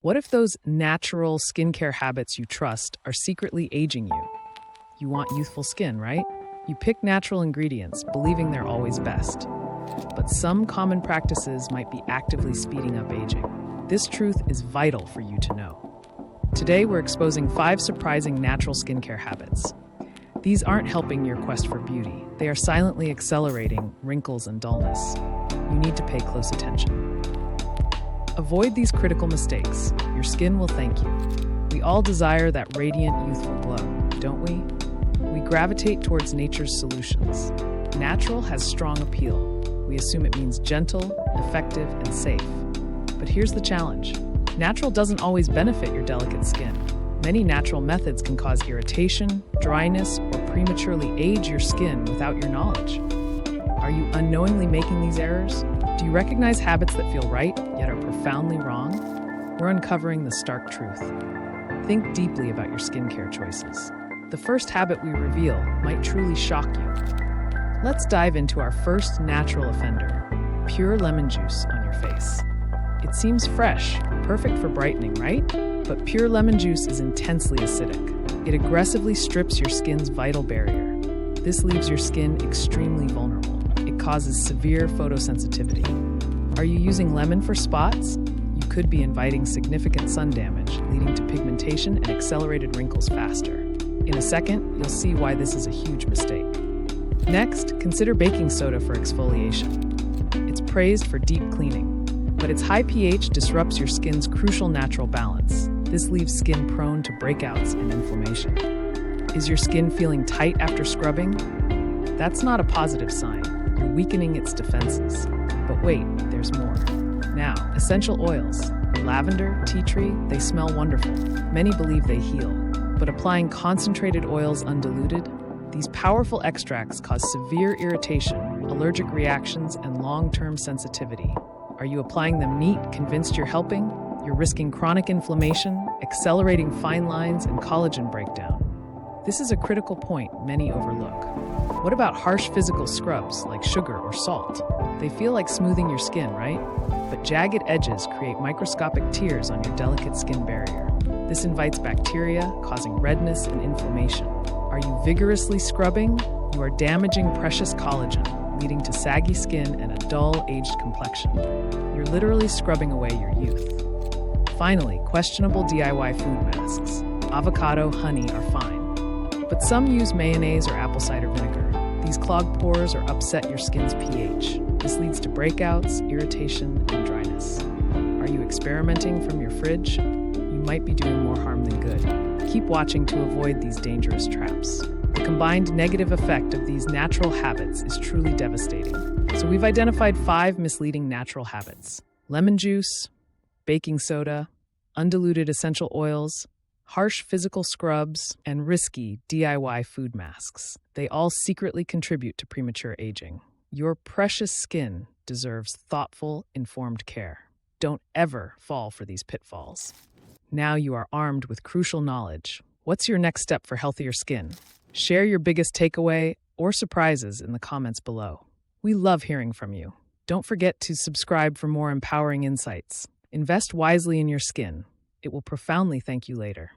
What if those natural skincare habits you trust are secretly aging you? You want youthful skin, right? You pick natural ingredients, believing they're always best. But some common practices might be actively speeding up aging. This truth is vital for you to know. Today, we're exposing 5 surprising natural skincare habits. These aren't helping your quest for beauty. They are silently accelerating wrinkles and dullness. You need to pay close attention. Avoid these critical mistakes. Your skin will thank you. We all desire that radiant, youthful glow, don't we? We gravitate towards nature's solutions. Natural has strong appeal. We assume it means gentle, effective, and safe. But here's the challenge. Natural doesn't always benefit your delicate skin. Many natural methods can cause irritation, dryness, or prematurely age your skin without your knowledge. Are you unknowingly making these errors? Do you recognize habits that feel right, yet are profoundly wrong? We're uncovering the stark truth. Think deeply about your skincare choices. The first habit we reveal might truly shock you. Let's dive into our first natural offender, pure lemon juice on your face. It seems fresh, perfect for brightening, right? But pure lemon juice is intensely acidic. It aggressively strips your skin's vital barrier. This leaves your skin extremely vulnerable. It causes severe photosensitivity. Are you using lemon for spots? You could be inviting significant sun damage, leading to pigmentation and accelerated wrinkles faster. In a second, you'll see why this is a huge mistake. Next, consider baking soda for exfoliation. It's praised for deep cleaning, but its high pH disrupts your skin's crucial natural balance. This leaves skin prone to breakouts and inflammation. Is your skin feeling tight after scrubbing? That's not a positive sign. You're weakening its defenses. But wait, there's more. Now, essential oils. Lavender, tea tree, they smell wonderful. Many believe they heal. But applying concentrated oils undiluted, these powerful extracts cause severe irritation, allergic reactions, and long-term sensitivity. Are you applying them neat, convinced you're helping? You're risking chronic inflammation, accelerating fine lines, and collagen breakdown. This is a critical point many overlook. What about harsh physical scrubs like sugar or salt? They feel like smoothing your skin, right? But jagged edges create microscopic tears on your delicate skin barrier. This invites bacteria, causing redness and inflammation. Are you vigorously scrubbing? You are damaging precious collagen, leading to saggy skin and a dull, aged complexion. You're literally scrubbing away your youth. Finally, questionable DIY food masks. Avocado, honey are fine. But some use mayonnaise or apple cider vinegar. These clog pores or upset your skin's pH. This leads to breakouts, irritation, and dryness. Are you experimenting from your fridge? You might be doing more harm than good. Keep watching to avoid these dangerous traps. The combined negative effect of these natural habits is truly devastating. So we've identified 5 misleading natural habits: lemon juice, baking soda, undiluted essential oils, harsh physical scrubs, and risky DIY food masks. They all secretly contribute to premature aging. Your precious skin deserves thoughtful, informed care. Don't ever fall for these pitfalls. Now you are armed with crucial knowledge. What's your next step for healthier skin? Share your biggest takeaway or surprises in the comments below. We love hearing from you. Don't forget to subscribe for more empowering insights. Invest wisely in your skin. It will profoundly thank you later.